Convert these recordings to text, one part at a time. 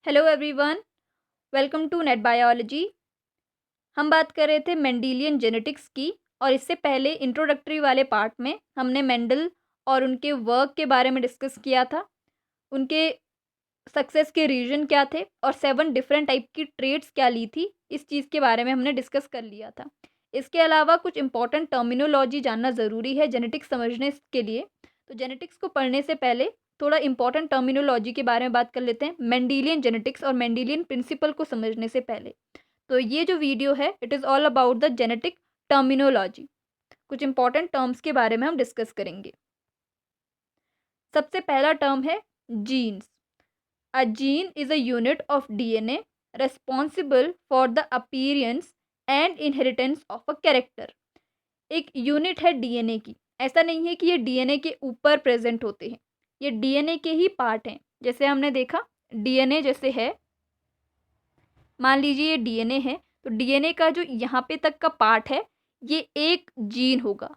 Hello everyone, welcome to NEET biology. हम बात कर रहे थे मेंडेलियन जेनेटिक्स की और इससे पहले इंट्रोडक्टरी वाले पार्ट में हमने मेंडल और उनके वर्क के बारे में डिस्कस किया था। उनके सक्सेस के रीजन क्या थे और 7 डिफरेंट टाइप की ट्रेड्स क्या ली थी, इस चीज़ के बारे में हमने डिस्कस कर लिया था। इसके अलावा कुछ इंपॉर्टेंट टर्मिनोलॉजी जानना ज़रूरी है जेनेटिक्स समझने के लिए। तो जेनेटिक्स को पढ़ने से पहले थोड़ा इंपॉर्टेंट टर्मिनोलॉजी के बारे में बात कर लेते हैं, मेंडेलियन जेनेटिक्स और मेंडेलियन प्रिंसिपल को समझने से पहले। तो ये जो वीडियो है it is all about the genetic terminology. कुछ इंपॉर्टेंट टर्म्स के बारे में हम डिस्कस करेंगे। सबसे पहला टर्म है jeans. A gene is a unit of DNA responsible for the appearance and inheritance of a character. एक यूनिट है डीएनए की। ऐसा नहीं है कि ये डीएनए के ऊपर प्रेजेंट होते हैं, ये डीएनए के ही पार्ट हैं। जैसे हमने देखा डीएनए जैसे है, मान लीजिए ये डीएनए है, तो डीएनए का जो यहाँ पे तक का पार्ट है ये एक जीन होगा,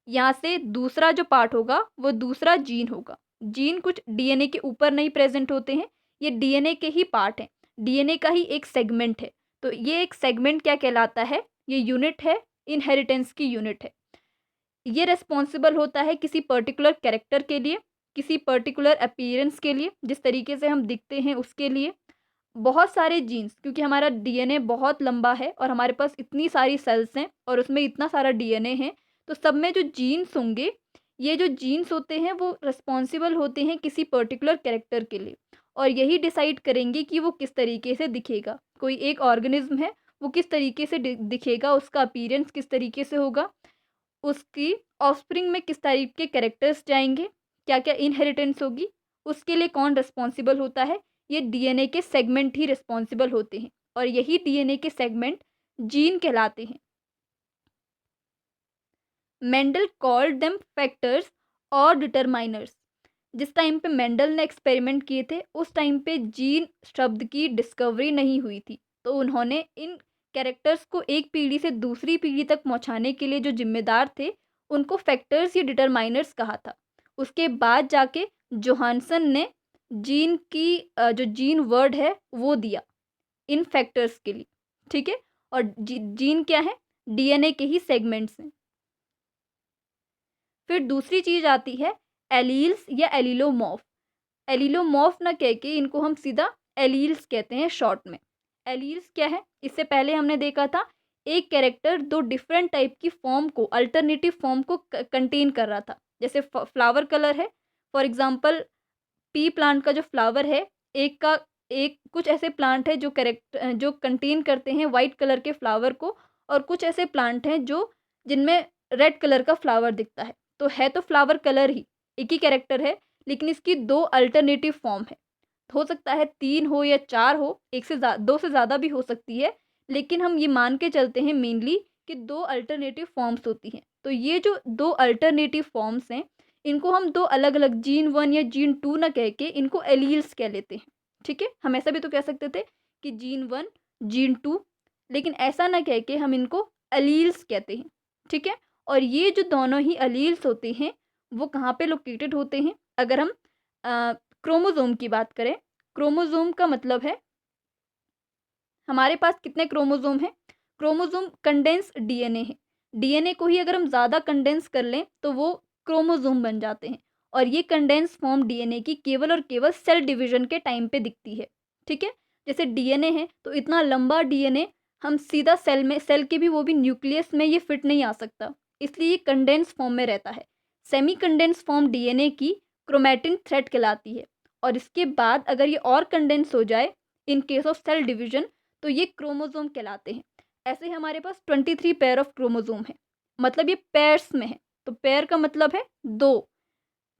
यहाँ से दूसरा जो पार्ट होगा वो दूसरा जीन होगा। जीन कुछ डीएनए के ऊपर नहीं प्रेजेंट होते हैं, ये डीएनए के ही पार्ट हैं, डीएनए का ही एक सेगमेंट है। तो ये एक सेगमेंट क्या कहलाता है? ये यूनिट है, इनहेरिटेंस की यूनिट है। ये रिस्पॉन्सिबल होता है किसी पर्टिकुलर कैरेक्टर के लिए, किसी पर्टिकुलर अपीयरेंस के लिए, जिस तरीके से हम दिखते हैं उसके लिए। बहुत सारे जीन्स, क्योंकि हमारा डीएनए बहुत लंबा है और हमारे पास इतनी सारी सेल्स हैं और उसमें इतना सारा डीएनए है, तो सब में जो जीन्स होंगे, ये जो जीन्स होते हैं वो रिस्पॉन्सिबल होते हैं किसी पर्टिकुलर कैरेक्टर के लिए और यही डिसाइड करेंगे कि वो किस तरीके से दिखेगा। कोई एक ऑर्गेनिज्म है, वो किस तरीके से दिखेगा, उसका अपीयरेंस किस तरीके से होगा, उसकी ऑफस्प्रिंग में किस टाइप के कैरेक्टर्स जाएंगे, क्या क्या इनहेरिटेंस होगी, उसके लिए कौन रिस्पॉन्सिबल होता है? ये डीएनए के सेगमेंट ही रिस्पॉन्सिबल होते हैं और यही डीएनए के सेगमेंट जीन कहलाते हैं। मेंडल कॉल्ड देम फैक्टर्स और डिटरमाइनर्स। जिस टाइम पे मेंडल ने एक्सपेरिमेंट किए थे उस टाइम पे जीन शब्द की डिस्कवरी नहीं हुई थी, तो उन्होंने इन कैरेक्टर्स को एक पीढ़ी से दूसरी पीढ़ी तक पहुंचाने के लिए जो जिम्मेदार थे उनको फैक्टर्स या डिटरमाइनर्स कहा था। उसके बाद जाके जोहानसन ने जीन की जो जीन वर्ड है वो दिया इन फैक्टर्स के लिए, ठीक है। और जीन क्या है? डीएनए के ही सेगमेंट्स हैं। फिर दूसरी चीज आती है एलील्स या एलिलोमॉर्फ। एलिलोमॉर्फ ना कह के इनको हम सीधा एलील्स कहते हैं शॉर्ट में। एलील्स क्या है? इससे पहले हमने देखा था एक कैरेक्टर दो डिफरेंट टाइप की फॉर्म को, अल्टरनेटिव फॉर्म को कंटेन कर रहा था। जैसे फ्लावर कलर है, फॉर एग्जांपल पी प्लांट का जो फ्लावर है, एक कुछ ऐसे प्लांट है जो जो कंटेन करते हैं वाइट कलर के फ्लावर को, और कुछ ऐसे प्लांट हैं जो जिनमें रेड कलर का फ्लावर दिखता है। तो है तो फ्लावर कलर ही, एक ही कैरेक्टर है, लेकिन इसकी दो अल्टरनेटिव फॉर्म है। हो सकता है 3 हो या 4 हो, एक से 2 से ज़्यादा भी हो सकती है, लेकिन हम ये मान के चलते हैं मेनली कि 2 अल्टरनेटिव फॉर्म्स होती हैं। तो ये जो 2 अल्टरनेटिव फॉर्म्स हैं, इनको हम 2 अलग-अलग जीन 1 या जीन 2 ना कह के इनको एलील्स कह लेते हैं, ठीक है। हम ऐसा भी तो कह सकते थे कि जीन 1 जीन 2, लेकिन ऐसा ना कह के हम इनको एलील्स कहते हैं, ठीक है। और ये जो दोनों ही एलील्स होते हैं वो कहाँ पे लोकेटेड होते हैं? अगर हम क्रोमोसोम की बात करें, क्रोमोसोम का मतलब है हमारे पास कितने क्रोमोसोम हैं? क्रोमोसोम कंडेंस डीएनए है। डीएनए को ही अगर हम ज़्यादा कंडेंस कर लें तो वो क्रोमोसोम बन जाते हैं, और ये कंडेंस फॉर्म डीएनए की केवल और केवल सेल डिवीजन के टाइम पे दिखती है, ठीक है। जैसे डीएनए है तो इतना लंबा डीएनए हम सीधा सेल में, सेल के भी वो भी न्यूक्लियस में ये फिट नहीं आ सकता, इसलिए ये कंडेंस फॉर्म में रहता है। सेमी कंडेंस फॉर्म डीएनए की क्रोमैटिन थ्रेड कहलाती है, और इसके बाद अगर ये और कंडेंस हो जाए in case of cell division तो ये क्रोमोसोम कहलाते हैं। ऐसे ही हमारे पास 23 पेयर ऑफ क्रोमोसोम है, मतलब ये पेयर्स में है। तो पेयर का मतलब है 2।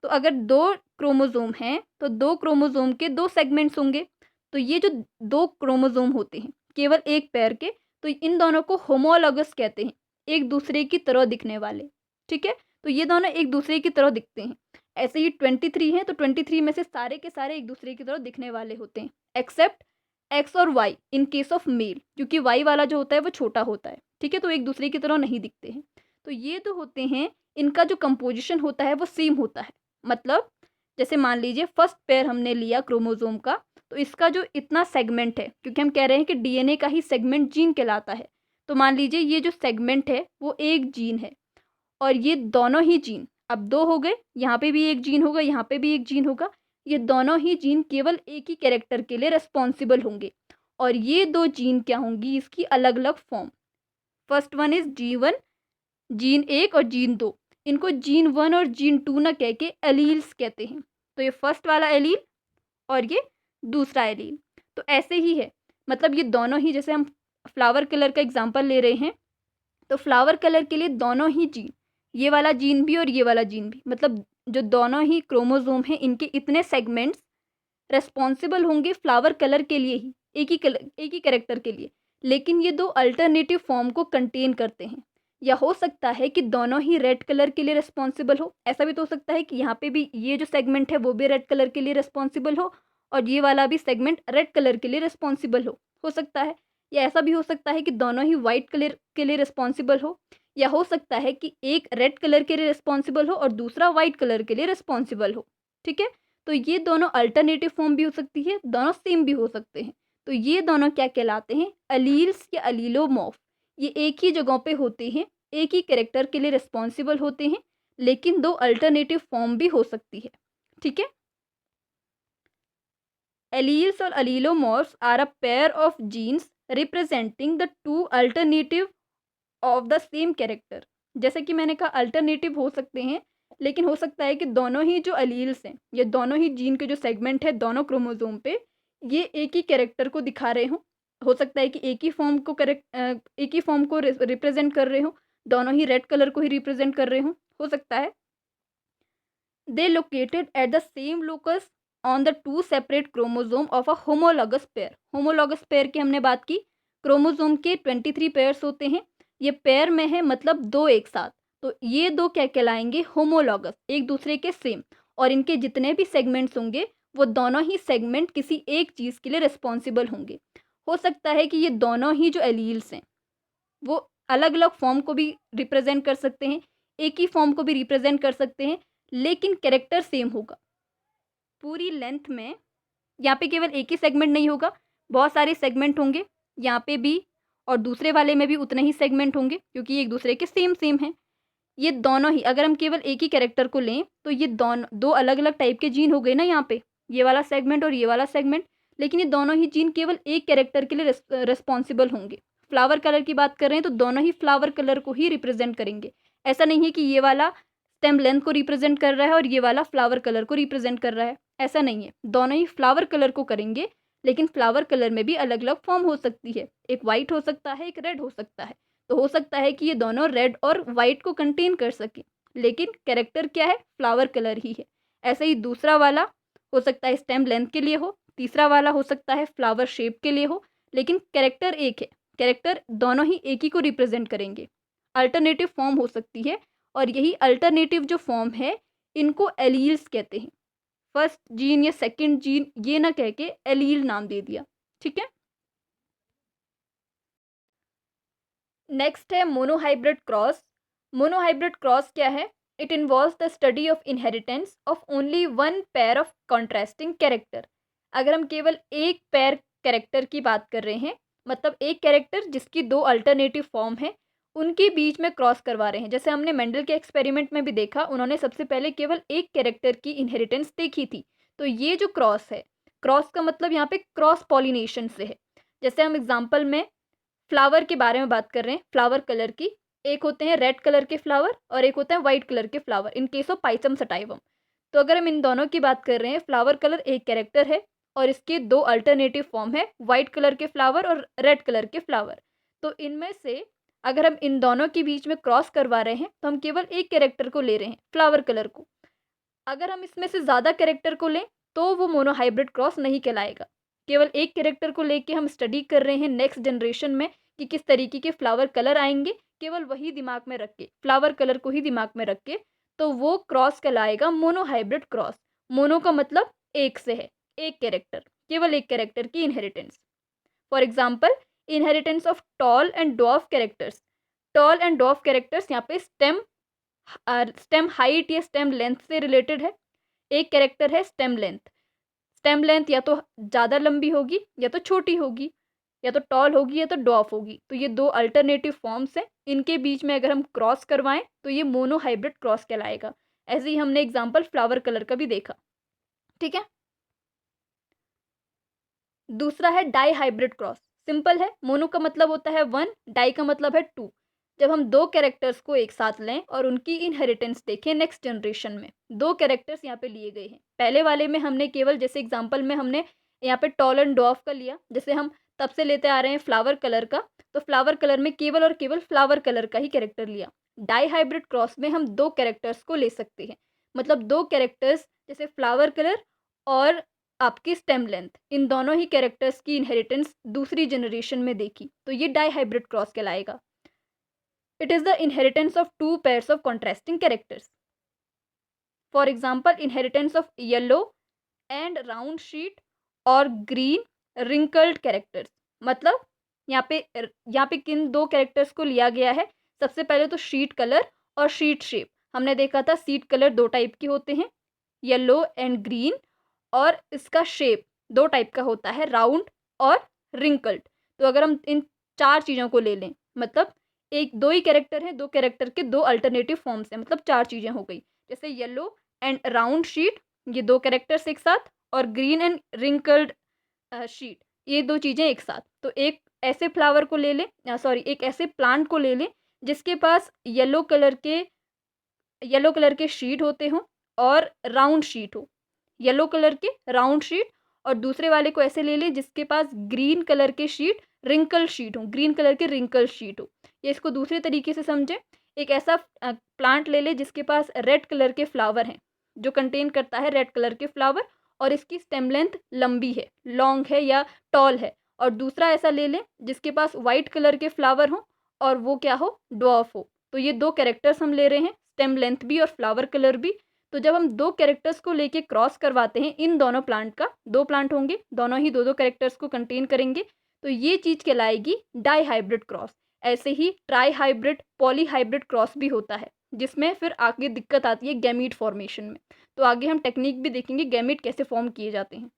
तो अगर 2 क्रोमोसोम हैं तो 2 क्रोमोसोम के 2 सेगमेंट्स होंगे। तो ये जो 2 क्रोमोसोम होते हैं केवल एक पेयर के, तो इन दोनों को होमोलॉगस कहते हैं, एक दूसरे की तरह दिखने वाले, ठीक है। तो ये दोनों एक दूसरे की तरह दिखते हैं। ऐसे ही 23 हैं तो 23 में से सारे के सारे एक दूसरे की तरह दिखने वाले होते हैं, एक्सेप्ट एक्स और Y in case of male, क्योंकि वाई वाला जो होता है वो छोटा होता है, ठीक है। तो एक दूसरे की तरह नहीं दिखते हैं। तो ये तो होते हैं, इनका जो कंपोजिशन होता है वो सेम होता है, मतलब जैसे मान लीजिए फर्स्ट पेयर हमने लिया क्रोमोसोम का, तो इसका जो इतना सेगमेंट है, क्योंकि हम कह रहे हैं कि डीएनए का ही सेगमेंट जीन कहलाता है, तो मान लीजिए ये जो सेगमेंट है वो एक जीन है, और ये दोनों ही जीन अब दो हो गए, यहाँ पे भी एक जीन होगा, यहाँ पे भी एक जीन होगा, ये दोनों ही जीन केवल एक ही कैरेक्टर के लिए रिस्पॉन्सिबल होंगे, और ये दो जीन क्या होंगी, इसकी अलग अलग form. First one is G1, gene 1 और जीन 2। इनको जीन 1 और जीन 2 ना कह के एलील्स कहते हैं। तो ये फर्स्ट वाला एलील और ये दूसरा एलील। तो ऐसे ही है, मतलब ये दोनों ही, जैसे हम फ्लावर कलर का एग्जांपल ले रहे हैं, तो फ्लावर कलर के लिए दोनों ही जीन, ये वाला जीन भी और ये वाला जीन भी, मतलब जो दोनों ही क्रोमोसोम हैं, इनके इतने सेगमेंट्स रेस्पॉन्सिबल होंगे फ्लावर कलर के लिए ही, एक ही कैरेक्टर के लिए, लेकिन ये दो अल्टरनेटिव फॉर्म को कंटेन करते हैं। या हो सकता है कि दोनों ही रेड कलर के लिए रिस्पॉन्सिबल हो, ऐसा भी तो हो सकता है कि यहाँ पे भी ये जो सेगमेंट है वो भी रेड कलर के लिए रिस्पॉन्सिबल हो, और ये वाला भी सेगमेंट रेड कलर के लिए रिस्पॉन्सिबल हो सकता है। या ऐसा भी हो सकता है कि दोनों ही वाइट कलर के लिए रिस्पॉन्सिबल हो, या हो सकता है कि एक रेड कलर के लिए रिस्पॉन्सिबल हो और दूसरा वाइट कलर के लिए रिस्पॉन्सिबल हो। ठीक है, तो ये दोनों अल्टरनेटिव फॉर्म भी हो सकती है, दोनों सेम भी हो सकते हैं। तो ये दोनों क्या कहलाते हैं, अलील्स या अलीलोमॉर्फ। ये एक ही जगहों पे होते हैं, एक ही कैरेक्टर के लिए रिस्पॉन्सिबल होते हैं, लेकिन दो अल्टरनेटिव फॉर्म भी हो सकती है। ठीक है, एलील्स और allelomorphs are a pair of genes representing the two alternative of the same character. जैसे कि मैंने कहा अल्टरनेटिव हो सकते हैं, लेकिन हो सकता है कि दोनों ही जो अलील्स हैं, ये दोनों ही जीन के जो सेगमेंट है दोनों क्रोमोसोम पे, ये एक ही कैरेक्टर को दिखा रहे हों। हो सकता है कि एक ही फॉर्म को एक ही फॉर्म को रिप्रेजेंट कर रहे हों, दोनों ही रेड कलर को ही रिप्रेजेंट कर रहे हों, हो सकता है। They located at the same locus on the two separate chromosome of a homologous pair. Homologous pair की हमने बात की, क्रोमोसोम के 23 पेयर्स होते हैं, ये पेयर में है मतलब दो एक साथ, तो ये दो क्या कहलाएंगे, होमोलॉगस, एक दूसरे के सेम, और इनके जितने भी सेगमेंट्स होंगे वो दोनों ही सेगमेंट किसी एक चीज़ के लिए रिस्पॉन्सिबल होंगे। हो सकता है कि ये दोनों ही जो एलील्स हैं वो अलग अलग फॉर्म को भी रिप्रेजेंट कर सकते हैं, एक ही फॉर्म को भी रिप्रेजेंट कर सकते हैं, लेकिन कैरेक्टर सेम होगा पूरी लेंथ में। यहाँ पे केवल एक ही सेगमेंट नहीं होगा, बहुत सारे सेगमेंट होंगे यहाँ पे भी, और दूसरे वाले में भी उतने ही सेगमेंट होंगे, क्योंकि ये एक दूसरे के सेम सेम हैं। ये दोनों ही, अगर हम केवल एक ही कैरेक्टर को लें तो ये दोनों दो अलग अलग टाइप के जीन हो गए ना यहाँ पे, ये वाला सेगमेंट और ये वाला सेगमेंट, लेकिन ये दोनों ही जीन केवल एक कैरेक्टर के लिए रिस्पॉन्सिबल होंगे। फ्लावर कलर की बात कर रहे हैं तो दोनों ही फ्लावर कलर को ही रिप्रेजेंट करेंगे। ऐसा नहीं है कि ये वाला स्टेम लेंथ को रिप्रेजेंट कर रहा है और ये वाला फ्लावर कलर को रिप्रेजेंट कर रहा है, ऐसा नहीं है, दोनों ही फ्लावर कलर को करेंगे। लेकिन फ्लावर कलर में भी अलग अलग फॉर्म हो सकती है, एक वाइट हो सकता है, एक रेड हो सकता है। तो हो सकता है कि ये दोनों रेड और वाइट को कंटेन कर सके, लेकिन कैरेक्टर क्या है, फ्लावर कलर ही है। ऐसे ही दूसरा वाला हो सकता है स्टेम लेंथ के लिए हो, तीसरा वाला हो सकता है फ्लावर शेप के लिए हो, लेकिन कैरेक्टर एक है, कैरेक्टर दोनों ही एक ही को रिप्रेजेंट करेंगे। अल्टरनेटिव फॉर्म हो सकती है, और यही अल्टरनेटिव जो फॉर्म है इनको एलील्स कहते हैं। फर्स्ट जीन या सेकंड जीन ये ना कह के एलील नाम दे दिया। ठीक है, नेक्स्ट है मोनोहाइब्रिड क्रॉस। मोनोहाइब्रिड क्रॉस क्या है, it involves the study of inheritance of only one pair of contrasting character. अगर हम केवल एक पेयर कैरेक्टर की बात कर रहे हैं, मतलब एक कैरेक्टर जिसकी दो अल्टरनेटिव फॉर्म है, उनके बीच में क्रॉस करवा रहे हैं। जैसे हमने मेंडल के एक्सपेरिमेंट में भी देखा, उन्होंने सबसे पहले केवल एक कैरेक्टर की इनहेरिटेंस देखी थी। तो ये जो क्रॉस है, क्रॉस का मतलब यहाँ पे क्रॉस पॉलिनेशन से है। जैसे हम एग्जाम्पल में फ्लावर के बारे में बात कर रहे हैं, फ्लावर कलर की, एक होते हैं रेड कलर के फ्लावर और एक होता है वाइट कलर के flower in case of Pisum sativum. तो अगर हम इन दोनों की बात कर रहे हैं, फ्लावर कलर एक कैरेक्टर है और इसके दो अल्टरनेटिव फॉर्म है, वाइट कलर के फ्लावर और रेड कलर के फ्लावर। तो इनमें से अगर हम इन दोनों के बीच में क्रॉस करवा रहे हैं तो हम केवल एक कैरेक्टर को ले रहे हैं, फ्लावर कलर को। अगर हम इसमें से ज़्यादा कैरेक्टर को लें तो वो मोनोहाइब्रिड क्रॉस नहीं कहलाएगा। केवल एक कैरेक्टर को लेके हम स्टडी कर रहे हैं नेक्स्ट जनरेशन में कि किस तरीके के फ्लावर कलर आएंगे, केवल वही दिमाग में रख के, फ्लावर कलर को ही दिमाग में रख के, तो वो क्रॉस कहलाएगा मोनोहाइब्रिड क्रॉस। मोनो का मतलब एक से है, एक कैरेक्टर, केवल एक कैरेक्टर की inheritance. For example, inheritance of tall and dwarf characters. Tall and dwarf characters यहाँ पे स्टेम हाइट या स्टेम लेंथ से रिलेटेड है। एक कैरेक्टर है स्टेम लेंथ। स्टेम लेंथ या तो ज़्यादा लंबी होगी या तो छोटी होगी, या तो टॉल होगी या तो डॉफ होगी। तो ये दो अल्टरनेटिव फॉर्म्स हैं, इनके बीच में अगर हम क्रॉस करवाएं तो ये मोनो हाइब्रिड क्रॉस कहलाएगा। ऐसे ही हमने एग्जाम्पल फ्लावर कलर का भी देखा। ठीक है। दूसरा है डाई हाइब्रिड क्रॉस। सिंपल है, मोनो का मतलब होता है वन, डाई का मतलब है टू। जब हम दो कैरेक्टर्स को एक साथ लें और उनकी इनहेरिटेंस देखें नेक्स्ट जनरेशन में, दो कैरेक्टर्स यहाँ पे लिए गए हैं। पहले वाले में हमने केवल, जैसे एग्जांपल में हमने यहाँ पे टॉल एंड डॉफ का लिया, जैसे हम तब से लेते आ रहे हैं फ्लावर कलर का, तो फ्लावर कलर में केवल और केवल फ्लावर कलर का ही कैरेक्टर लिया। डाई हाइब्रिड क्रॉस में हम दो कैरेक्टर्स को ले सकते हैं, मतलब दो कैरेक्टर्स जैसे फ्लावर कलर और आपकी स्टेम लेंथ, इन दोनों ही कैरेक्टर्स की इनहेरिटेंस दूसरी जनरेशन में देखी, तो ये डाई हाइब्रिड क्रॉस कहलाएगा। It is the inheritance of two pairs of contrasting characters. For example, inheritance of yellow and round sheet और ग्रीन रिंकल्ड कैरेक्टर्स। मतलब यहाँ पे किन दो कैरेक्टर्स को लिया गया है? सबसे पहले तो शीट कलर और शीट शेप। हमने देखा था सीट कलर दो टाइप के होते हैं, येलो एंड ग्रीन, और इसका शेप दो टाइप का होता है, राउंड और रिंकल्ड। तो अगर हम इन चार चीज़ों को ले लें, मतलब एक दो ही कैरेक्टर है, दो कैरेक्टर के दो अल्टरनेटिव फॉर्म्स हैं, मतलब चार चीज़ें हो गई। जैसे येलो एंड राउंड शीट, ये दो कैरेक्टर्स एक साथ, और ग्रीन एंड रिंकल्ड शीट, ये दो चीज़ें एक साथ। तो एक ऐसे फ्लावर को ले लें, सॉरी एक ऐसे प्लांट को ले लें जिसके पास येलो कलर के शीट होते हों और राउंड शीट हो, येलो कलर के राउंड शीट। और दूसरे वाले को ऐसे ले लें जिसके पास ग्रीन कलर के शीट रिंकल शीट हो, ग्रीन कलर के रिंकल शीट हो। ये इसको दूसरे तरीके से समझें, एक ऐसा प्लांट ले लें जिसके पास रेड कलर के फ्लावर हैं, जो कंटेन करता है रेड कलर के फ्लावर, और इसकी स्टेम लेंथ लंबी है, लॉन्ग है या टॉल है। और दूसरा ऐसा ले लें जिसके पास वाइट कलर के फ्लावर हो और वो क्या हो, डॉफ हो। तो ये दो कैरेक्टर्स हम ले रहे हैं, स्टेम लेंथ भी और फ्लावर कलर भी। तो जब हम दो कैरेक्टर्स को लेके क्रॉस करवाते हैं इन दोनों प्लांट का, दो प्लांट होंगे, दोनों ही दो दो कैरेक्टर्स को कंटेन करेंगे, तो ये चीज़ कहलाएगी डाई हाइब्रिड क्रॉस। ऐसे ही trihybrid, polyhybrid cross भी होता है, जिसमें फिर आगे दिक्कत आती है गैमीट फॉर्मेशन में। तो आगे हम टेक्निक भी देखेंगे गैमीट कैसे फॉर्म किए जाते हैं।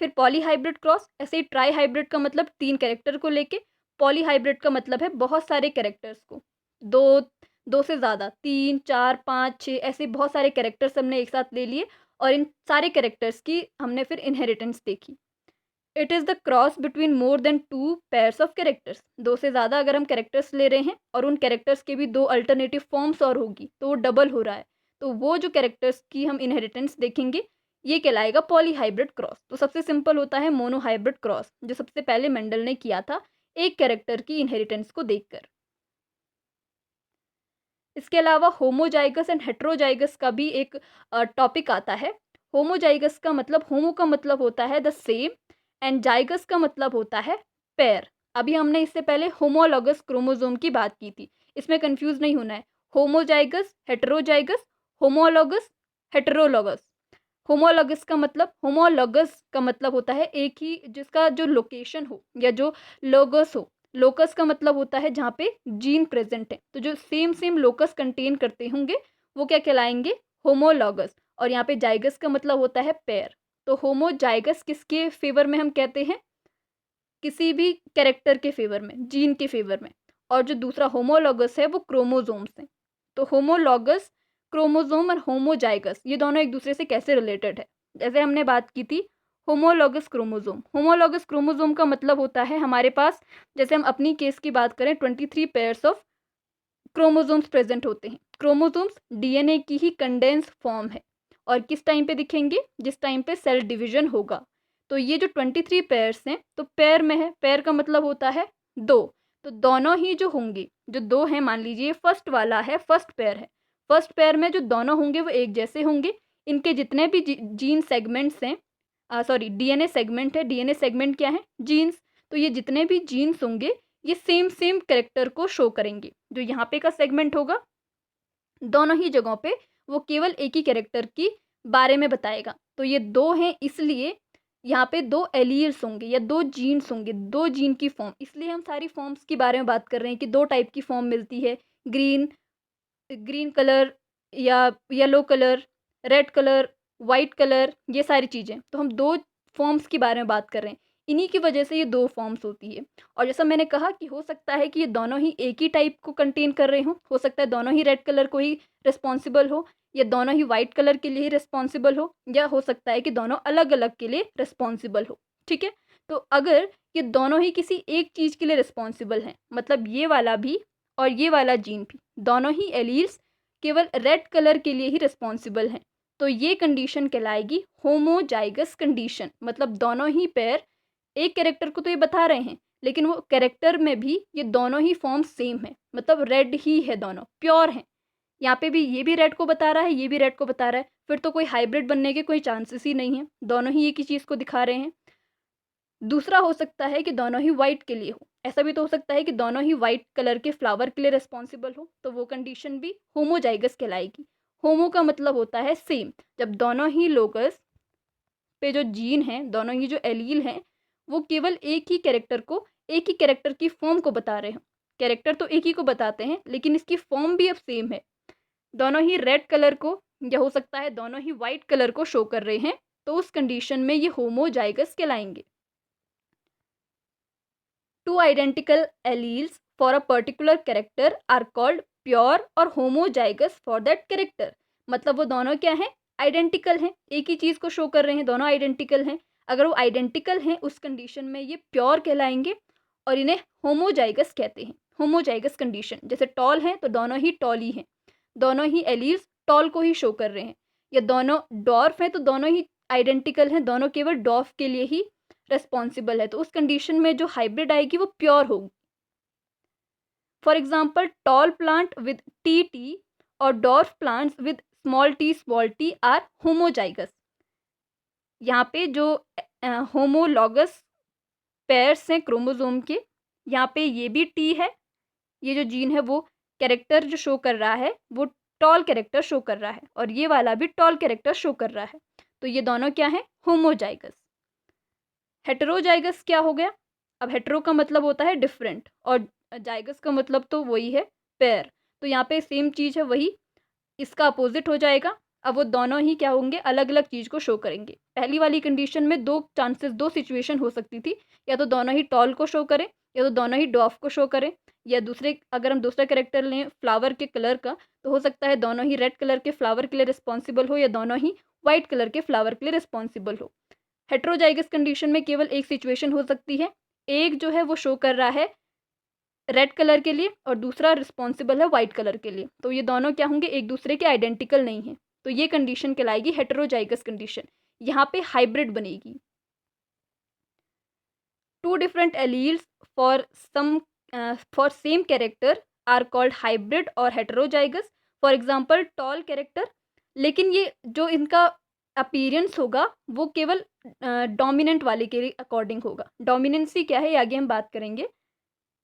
फिर पॉली हाइब्रिड क्रॉस, ऐसे ही ट्राई हाइब्रिड का मतलब तीन कैरेक्टर को लेके, पॉली हाइब्रिड का मतलब है बहुत सारे कैरेक्टर्स को, दो दो से ज़्यादा, तीन चार पाँच छः, ऐसे बहुत सारे कैरेक्टर्स हमने एक साथ ले लिए और इन सारे कैरेक्टर्स की हमने फिर इनहेरिटेंस देखी। It is the cross between more than two pairs of characters. दो से ज़्यादा अगर हम कैरेक्टर्स ले रहे हैं और उन कैरेक्टर्स के भी दो अल्टरनेटिव फॉर्म्स और होगी, तो वो डबल हो रहा है, तो वो जो कैरेक्टर्स की हम इनहेरिटेंस देखेंगे ये कहलाएगा पॉली हाइब्रिड क्रॉस। तो सबसे सिंपल होता है मोनो हाइब्रिड क्रॉस, जो सबसे पहले मेंडल ने किया था एक कैरेक्टर की इनहेरिटेंस को देखकर। इसके अलावा होमोजाइगस एंड हेट्रोजाइगस का भी एक टॉपिक आता है। होमोजाइगस का मतलब, होमो का मतलब होता है द सेम, एंड जाइगस का मतलब होता है पेयर। अभी हमने इससे पहले होमोलॉगस क्रोमोसोम की बात की थी, इसमें कंफ्यूज नहीं होना है। Homozygous, heterozygous, homologous, heterologous. Homologous का मतलब होता है एक ही, जिसका जो लोकेशन हो या जो लोगस हो। लोकस का मतलब होता है जहाँ पे जीन प्रेजेंट है, तो जो सेम सेम लोकस कंटेन करते होंगे वो क्या कहलाएंगे, होमोलॉगस। और यहाँ पे जाइगस का मतलब होता है पेयर। तो होमोजाइगस किसके फेवर में हम कहते हैं, किसी भी कैरेक्टर के फेवर में, जीन के फेवर में। और जो दूसरा होमोलॉगस है वो क्रोमोजोम्स हैं। तो होमोलॉगस क्रोमोजोम और होमोजाइगस ये दोनों एक दूसरे से कैसे रिलेटेड है, जैसे हमने बात की थी होमोलॉगस क्रोमोजोम। होमोलॉगस क्रोमोजोम का मतलब होता है हमारे पास, जैसे हम अपनी केस की बात करें, 23 पेयर्स ऑफ क्रोमोजोम्स प्रेजेंट होते हैं। क्रोमोजोम्स डीएनए की ही कंडेंस फॉर्म है, और किस टाइम पे दिखेंगे, जिस टाइम पे सेल डिवीजन होगा। तो ये जो 23 पेयर्स हैं, तो पेयर में है, पेयर का मतलब होता है दो। तो दोनों ही जो होंगे, जो दो हैं, मान लीजिए फर्स्ट वाला है, फर्स्ट पेयर है, फर्स्ट पेयर में जो दोनों होंगे वो एक जैसे होंगे। इनके जितने भी जीन सेगमेंट्स हैं, सॉरी डीएनए सेगमेंट है, डीएनए सेगमेंट क्या है, जीन्स। तो ये जितने भी जीन्स होंगे ये सेम सेम कैरेक्टर को शो करेंगे। जो यहाँ पे का सेगमेंट होगा, दोनों ही जगहों पे वो केवल एक ही कैरेक्टर की बारे में बताएगा। तो ये दो हैं, इसलिए यहाँ पे दो एलील्स होंगे या दो जीन्स होंगे, दो जीन की फॉर्म। इसलिए हम सारी फॉर्म्स के बारे में बात कर रहे हैं कि दो टाइप की फॉर्म मिलती है, ग्रीन ग्रीन कलर या yellow colour, red colour, white colour, ये सारी चीज़ें। तो हम 2 फॉर्म्स के बारे में बात कर रहे हैं। इन्हीं की वजह से ये 2 फॉर्म्स होती है। और जैसा मैंने कहा कि हो सकता है कि ये दोनों ही एक ही टाइप को कंटेन कर रहे हों, हो सकता है दोनों ही रेड कलर को ही रिस्पॉन्सिबल हो, या दोनों ही वाइट कलर के लिए ही रिस्पॉन्सिबल हो, या हो सकता है कि दोनों अलग-अलग के लिए रिस्पॉन्सिबल हो, ठीक है? तो अगर ये दोनों ही किसी एक चीज़ के लिए रिस्पॉन्सिबल हैं, मतलब ये वाला भी और ये वाला जीन भी, दोनों ही एलील्स केवल रेड कलर के लिए ही रिस्पॉन्सिबल हैं, तो ये कंडीशन कहलाएगी होमोजाइगस कंडीशन। मतलब दोनों ही पेयर एक कैरेक्टर को तो ये बता रहे हैं, लेकिन वो कैरेक्टर में भी ये दोनों ही फॉर्म सेम है, मतलब रेड ही है, दोनों प्योर हैं। यहाँ पे भी ये भी रेड को बता रहा है, ये भी रेड को बता रहा है, फिर तो कोई हाइब्रिड बनने के कोई चांसेस ही नहीं है, दोनों ही एक ही चीज़ को दिखा रहे हैं। दूसरा हो सकता है कि दोनों ही वाइट के लिए हो, ऐसा भी तो हो सकता है कि दोनों ही वाइट कलर के फ्लावर के लिए रिस्पॉन्सिबल हो, तो वो कंडीशन भी होमोजाइगस कहलाएगी। होमो का मतलब होता है सेम, जब दोनों ही लोकस पे जो जीन हैं, दोनों ही जो एलील हैं, वो केवल एक ही कैरेक्टर को, एक ही कैरेक्टर की फॉर्म को बता रहे हैं। कैरेक्टर तो एक ही को बताते हैं, लेकिन इसकी फॉर्म भी अब सेम है। दोनों ही रेड कलर को, या हो सकता है दोनों ही वाइट कलर को शो कर रहे हैं, तो उस कंडीशन में ये होमोजाइगस कहलाएंगे। Two identical alleles for a particular character are called pure और homozygous for that character। मतलब वो दोनों क्या हैं, आइडेंटिकल हैं, एक ही चीज़ को शो कर रहे हैं, दोनों आइडेंटिकल हैं। अगर वो आइडेंटिकल हैं उस कंडीशन में ये प्योर कहलाएंगे, और इन्हें होमोजाइगस कहते हैं। होमोजाइगस कंडीशन, जैसे टॉल हैं तो दोनों ही टॉल ही हैं, दोनों ही एलील्स टॉल को ही शो कर रहे हैं। या दोनों डॉर्फ हैं तो दोनों ही आइडेंटिकल हैं, दोनों केवल डॉर्फ के लिए ही रेस्पॉन्सिबल है, तो उस कंडीशन में जो हाइब्रिड आएगी वो प्योर होगी। For example tall plant with T और dwarf plants with small t are homozygous. यहाँ पे जो होमोलॉगस पेयर्स हैं क्रोमोजोम के, यहाँ पे ये भी टी है, ये जो जीन है वो कैरेक्टर जो शो कर रहा है वो टॉल कैरेक्टर शो कर रहा है, और ये वाला भी टॉल कैरेक्टर शो कर रहा है, तो ये दोनों क्या है, होमोजाइगस। हेटेरोजाइगस क्या हो गया, अब हेटेरो का मतलब होता है डिफरेंट, और जाइगस का मतलब तो वही है पेयर, तो यहाँ पे सेम चीज़ है, वही इसका अपोजिट हो जाएगा। अब वो दोनों ही क्या होंगे, अलग अलग चीज़ को शो करेंगे। पहली वाली कंडीशन में दो सिचुएशन हो सकती थी, या तो दोनों ही टॉल को शो करें, या तो दोनों ही डॉफ को शो करें, या दूसरे अगर हम दूसरा कैरेक्टर लें फ्लावर के कलर का, तो हो सकता है दोनों ही रेड कलर के फ्लावर के लिए रिस्पॉन्सिबल हो, या दोनों ही वाइट कलर के फ्लावर के लिए रिस्पॉन्सिबल हो। हेट्रोजाइगस कंडीशन में केवल एक सिचुएशन हो सकती है, एक जो है वो शो कर रहा है रेड कलर के लिए और दूसरा रिस्पॉन्सिबल है वाइट कलर के लिए, तो ये दोनों क्या होंगे, एक दूसरे के आइडेंटिकल नहीं है, तो ये कंडीशन कहलाएगी हेट्रोजाइगस कंडीशन। यहाँ पे हाइब्रिड बनेगी। Two different alleles for same character are called hybrid और heterozygous. For example tall character, लेकिन ये जो इनका अपीयरेंस होगा वो केवल डोमिनेंट वाले के अकॉर्डिंग होगा। डोमिनेंसी क्या है ये आगे हम बात करेंगे।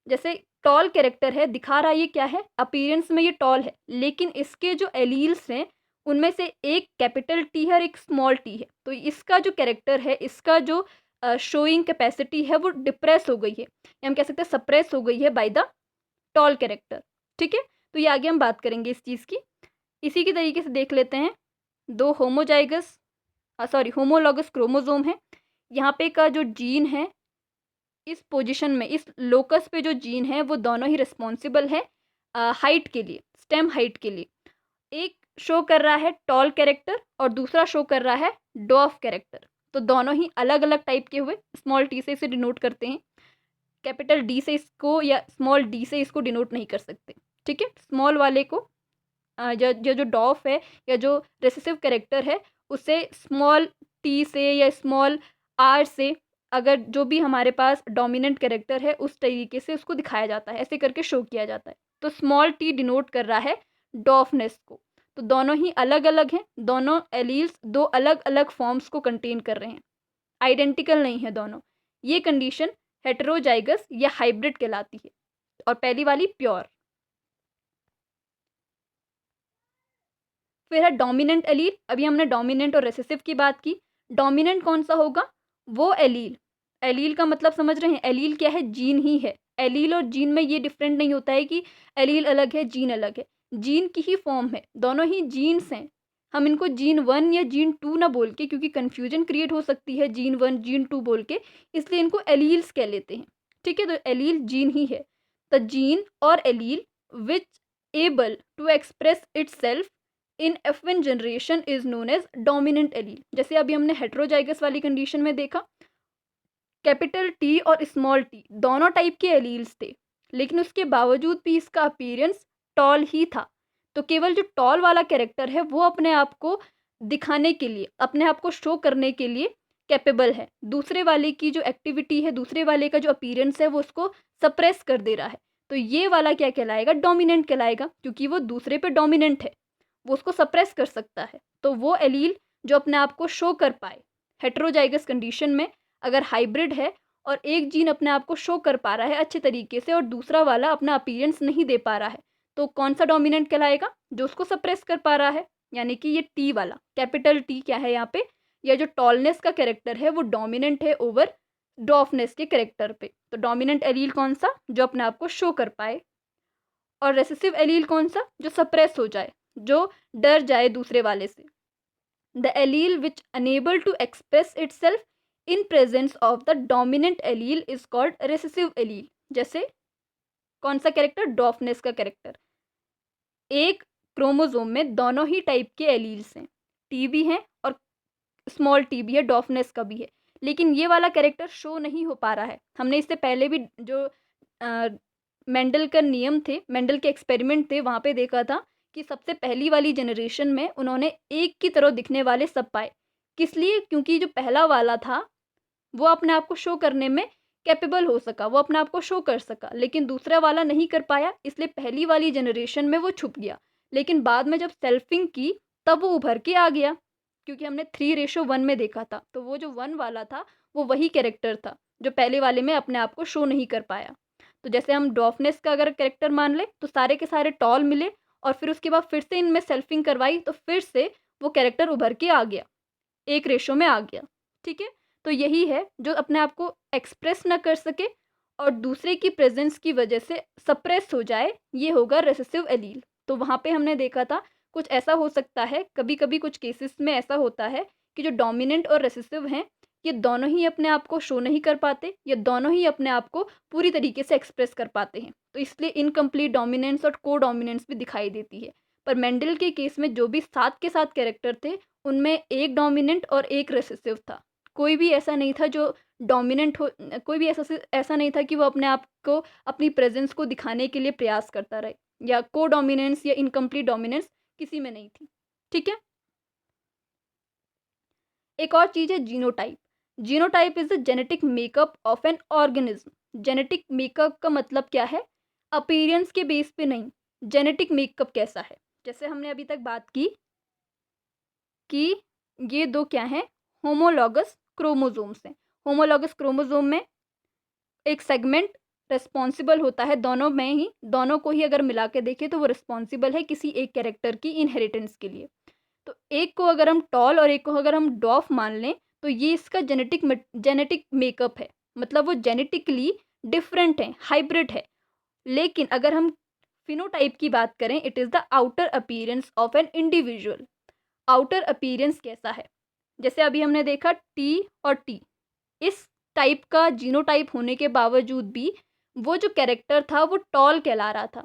जैसे टॉल कैरेक्टर है, दिखा रहा है ये क्या है, अपीयरेंस में ये टॉल है, लेकिन इसके जो एलील्स हैं उनमें से एक कैपिटल टी है और एक स्मॉल टी है, तो इसका जो कैरेक्टर है, इसका जो शोइंग कैपेसिटी है वो डिप्रेस हो गई है, या हम कह सकते हैं सप्रेस हो गई है बाय द टॉल कैरेक्टर। ठीक है, तो ये आगे हम बात करेंगे इस चीज़ की। इसी की तरीके से देख लेते हैं, दो होमोलॉगस क्रोमोजोम है, यहाँ पे का जो जीन है इस पोजीशन में, इस लोकस पे जो जीन है वो दोनों ही रिस्पॉन्सिबल है हाइट के लिए, स्टेम हाइट के लिए। एक शो कर रहा है टॉल कैरेक्टर और दूसरा शो कर रहा है डॉफ कैरेक्टर, तो दोनों ही अलग अलग टाइप के हुए। स्मॉल टी से इसे डिनोट करते हैं, कैपिटल डी से इसको या स्मॉल डी से इसको डिनोट नहीं कर सकते। ठीक है, स्मॉल वाले को जो डॉफ है या जो रेसेसिव कैरेक्टर है उसे स्मॉल टी से या स्मॉल आर से, अगर जो भी हमारे पास डोमिनेंट कैरेक्टर है उस तरीके से उसको दिखाया जाता है, ऐसे करके शो किया जाता है। तो स्मॉल टी डिनोट कर रहा है डॉफनेस को, तो दोनों ही अलग अलग हैं, दोनों एलील्स दो अलग अलग फॉर्म्स को कंटेन कर रहे हैं, आइडेंटिकल नहीं है दोनों। ये कंडीशन हेटेरोजाइगस या हाइब्रिड कहलाती है, और पहली वाली प्योर। फिर है डोमिनेंट एलील। अभी हमने डोमिनेंट और रेसेसिव की बात की। डोमिनेंट कौन सा होगा, वो एलील, एलील का मतलब समझ रहे हैं, एलील क्या है, जीन ही है। एलील और जीन में ये डिफरेंट नहीं होता है कि एलील अलग है जीन अलग है, जीन की ही फॉर्म है, दोनों ही जीन्स हैं। हम इनको जीन 1 या जीन 2 ना बोल के, क्योंकि कन्फ्यूजन क्रिएट हो सकती है जीन 1 जीन 2 बोल के, इसलिए इनको एलील्स कह लेते हैं। ठीक है, तो एलील जीन ही है। द जीन और allele which able to express itself in F1 generation is known as dominant allele. जैसे अभी हमने हेट्रोजाइगस वाली कंडीशन में देखा, कैपिटल टी और स्मॉल टी दोनों टाइप के एलील्स थे, लेकिन उसके बावजूद भी इसका अपीयरेंस टॉल ही था। तो केवल जो टॉल वाला कैरेक्टर है वो अपने आप को दिखाने के लिए, अपने आप को शो करने के लिए कैपेबल है। दूसरे वाले की जो एक्टिविटी है, दूसरे वाले का जो अपीयरेंस है, वो उसको सप्रेस कर दे रहा है। तो ये वाला क्या कहलाएगा? डोमिनेंट कहलाएगा, क्योंकि वो दूसरे पे डोमिनेंट है, वो उसको सप्रेस कर सकता है। तो वो एलील जो अपने आप को शो कर पाए हेट्रोजाइगस कंडीशन में, अगर हाइब्रिड है और एक जीन अपने आप को शो कर पा रहा है अच्छे तरीके से और दूसरा वाला अपना अपीयरेंस नहीं दे पा रहा है, तो कौन सा डोमिनेंट कहलाएगा? जो उसको सप्रेस कर पा रहा है, यानी कि ये टी वाला, कैपिटल टी क्या है यहाँ पे, या जो टॉलनेस का कैरेक्टर है वो डोमिनेंट है ओवर डॉफनेस के कैरेक्टर पे। तो डोमिनेंट एलील कौन सा? जो अपने आप को शो कर पाए। और रेसेसिव एलील कौन सा? जो सप्रेस हो जाए, जो डर जाए दूसरे वाले से। The allele which unable to express itself in presence of the dominant allele is called recessive allele. जैसे कौन सा कैरेक्टर? डॉफनेस का कैरेक्टर। एक क्रोमोसोम में दोनों ही टाइप के एलील्स हैं, टी भी हैं और स्मॉल टी भी है, डॉफनेस का भी है, लेकिन ये वाला कैरेक्टर शो नहीं हो पा रहा है। हमने इससे पहले भी जो मेंडल का नियम थे, मेंडल के एक्सपेरिमेंट थे, वहाँ पे देखा था कि सबसे पहली वाली जनरेशन में उन्होंने एक की तरह दिखने वाले सब पाए। किस लिए? क्योंकि जो पहला वाला था वो अपने आप को शो करने में कैपेबल हो सका, वो अपने आप को शो कर सका, लेकिन दूसरा वाला नहीं कर पाया, इसलिए पहली वाली जनरेशन में वो छुप गया। लेकिन बाद में जब सेल्फिंग की तब वो उभर के आ गया, क्योंकि हमने 3:1 में देखा था। तो वो जो 1 वाला था वो वही कैरेक्टर था जो पहले वाले में अपने आप को शो नहीं कर पाया। तो जैसे हम डॉफनेस का अगर कैरेक्टर मान ले तो सारे के सारे टॉल मिले और फिर उसके बाद फिर से इनमें सेल्फिंग करवाई तो फिर से वो कैरेक्टर उभर के आ गया, 1 में आ गया। ठीक है, तो यही है जो अपने आप को एक्सप्रेस ना कर सके और दूसरे की प्रेजेंस की वजह से सप्रेस हो जाए, ये होगा रेसेसिव एलील। तो वहाँ पे हमने देखा था कुछ ऐसा हो सकता है, कभी कभी कुछ केसेस में ऐसा होता है कि जो डोमिनेंट और रेसेसिव हैं ये दोनों ही अपने आप को शो नहीं कर पाते, या दोनों ही अपने आप को पूरी तरीके से एक्सप्रेस कर पाते हैं। तो इसलिए इनकम्प्लीट डोमिनेंस और को डोमिनेंस भी दिखाई देती है। पर मेंडल के केस में जो भी 7 के 7 कैरेक्टर थे उनमें एक डोमिनेंट और एक रेसेसिव था। कोई भी ऐसा नहीं था जो डोमिनेंट हो, कोई भी ऐसा नहीं था कि वो अपने आप को अपनी प्रेजेंस को दिखाने के लिए प्रयास करता रहे, या को डोमिनेंस या इनकम्प्लीट डोमिनेंस किसी में नहीं थी। ठीक है, एक और चीज़ है genotype. Genotype is the genetic makeup of an organism. Genetic makeup का मतलब क्या है? अपीयरेंस के बेस पे नहीं, जेनेटिक मेकअप कैसा है। जैसे हमने अभी तक बात की कि ये दो क्या हैं? होमोलॉगस क्रोमोसोम्स हैं। होमोलॉगस क्रोमोसोम में एक सेगमेंट रिस्पॉन्सिबल होता है, दोनों में ही, दोनों को ही अगर मिला के देखें तो वो रिस्पॉन्सिबल है किसी एक कैरेक्टर की इनहेरिटेंस के लिए। तो एक को अगर हम टॉल और एक को अगर हम डॉफ मान लें तो ये इसका जेनेटिक मेकअप है, मतलब वो जेनेटिकली डिफरेंट है, हाइब्रिड है। लेकिन अगर हम फिनोटाइप की बात करें, it is the outer appearance of an individual. Outer appearance कैसा है? जैसे अभी हमने देखा टी और टी, इस टाइप का जीनोटाइप होने के बावजूद भी वो जो कैरेक्टर था वो टॉल कहला रहा था।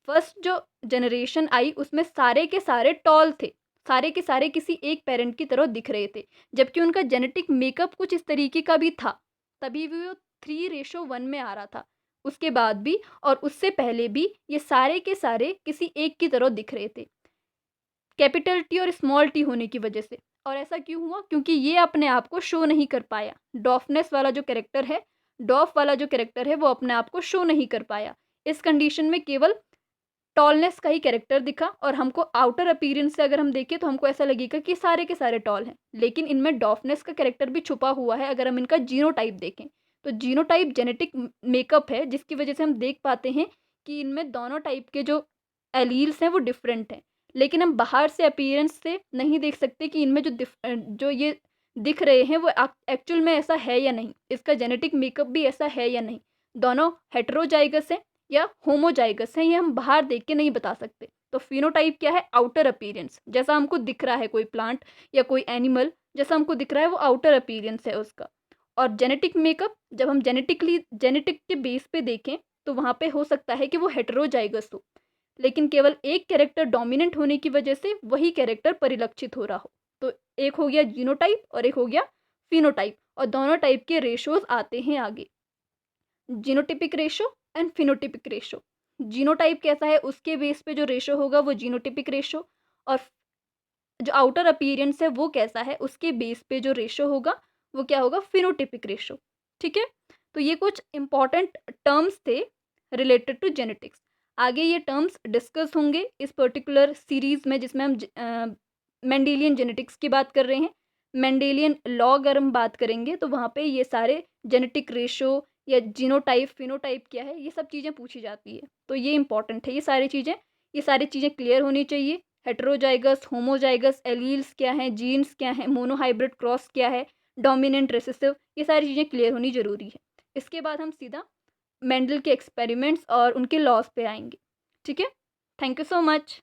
फर्स्ट जो जनरेशन आई उसमें सारे के सारे टॉल थे, सारे के सारे किसी एक पेरेंट की तरह दिख रहे थे, जबकि उनका जेनेटिक मेकअप कुछ इस तरीके का भी था, तभी भी वो 3:1 में आ रहा था। उसके बाद भी और उससे पहले भी ये सारे के सारे किसी एक की तरह दिख रहे थे, कैपिटल टी और स्मॉल टी होने की वजह से। और ऐसा क्यों हुआ? क्योंकि ये अपने आप को शो नहीं कर पाया। डॉफनेस वाला जो कैरेक्टर है, डॉफ वाला जो कैरेक्टर है वो अपने आप को शो नहीं कर पाया। इस कंडीशन में केवल टॉलनेस का ही कैरेक्टर दिखा और हमको आउटर अपीयरेंस से अगर हम देखें तो हमको ऐसा लगेगा कि सारे के सारे टॉल हैं, लेकिन इनमें डॉफनेस का कैरेक्टर भी छुपा हुआ है। अगर हम इनका जीनोटाइप देखें तो जीनोटाइप जेनेटिक मेकअप है, जिसकी वजह से हम देख पाते हैं कि इनमें दोनों टाइप के जो एलील्स हैं वो डिफरेंट हैं। लेकिन हम बाहर से अपीयरेंस से नहीं देख सकते कि इनमें जो ये दिख रहे हैं वो एक्चुअल में ऐसा है या नहीं, इसका जेनेटिक मेकअप भी ऐसा है या नहीं। दोनों हेटेरोजाइगस हैं या होमोजाइगस हैं, ये हम बाहर देख के नहीं बता सकते। तो फिनोटाइप क्या है? आउटर अपीयरेंस, जैसा हमको दिख रहा है कोई प्लांट या कोई एनिमल, जैसा हमको दिख रहा है वो आउटर अपीयरेंस है उसका। और जेनेटिक मेकअप, जब हम जेनेटिक के बेस पे देखें तो वहाँ पे हो सकता है कि वो हेटेरोजाइगस हो, लेकिन केवल एक कैरेक्टर डोमिनेंट होने की वजह से वही कैरेक्टर परिलक्षित हो रहा हो। तो एक हो गया जीनोटाइप और एक हो गया फिनोटाइप, और दोनों टाइप के रेशोज आते हैं आगे, genotypic ratio and phenotypic ratio. Genotype कैसा है उसके बेस पे जो रेशो होगा वो जीनोटिपिक रेशो, और जो आउटर अपीयरेंस है वो कैसा है उसके बेस पे जो रेशो होगा वो क्या होगा? Phenotypic ratio. ठीक है, तो ये कुछ इंपॉर्टेंट टर्म्स थे रिलेटेड टू जेनेटिक्स। आगे ये टर्म्स डिस्कस होंगे इस पर्टिकुलर सीरीज में जिसमें हम मेंडेलियन जेनेटिक्स की बात कर रहे हैं। मेंडेलियन लॉ अगर हम बात करेंगे तो वहाँ पे ये सारे जेनेटिक रेशो या जीनोटाइप फिनोटाइप क्या है ये सब चीज़ें पूछी जाती है, तो ये इंपॉर्टेंट है। ये सारी चीज़ें क्लियर होनी चाहिए। हेटेरोजाइगस, होमोजाइगस, एलील्स क्या हैं, जीन्स क्या हैं, मोनोहाइब्रिड क्रॉस क्या है, डोमिनेंट रिसेसिव, ये सारी चीज़ें क्लियर होनी ज़रूरी है। इसके बाद हम सीधा मेंडल के एक्सपेरिमेंट्स और उनके लॉज पे आएंगे। ठीक है, थैंक यू सो मच।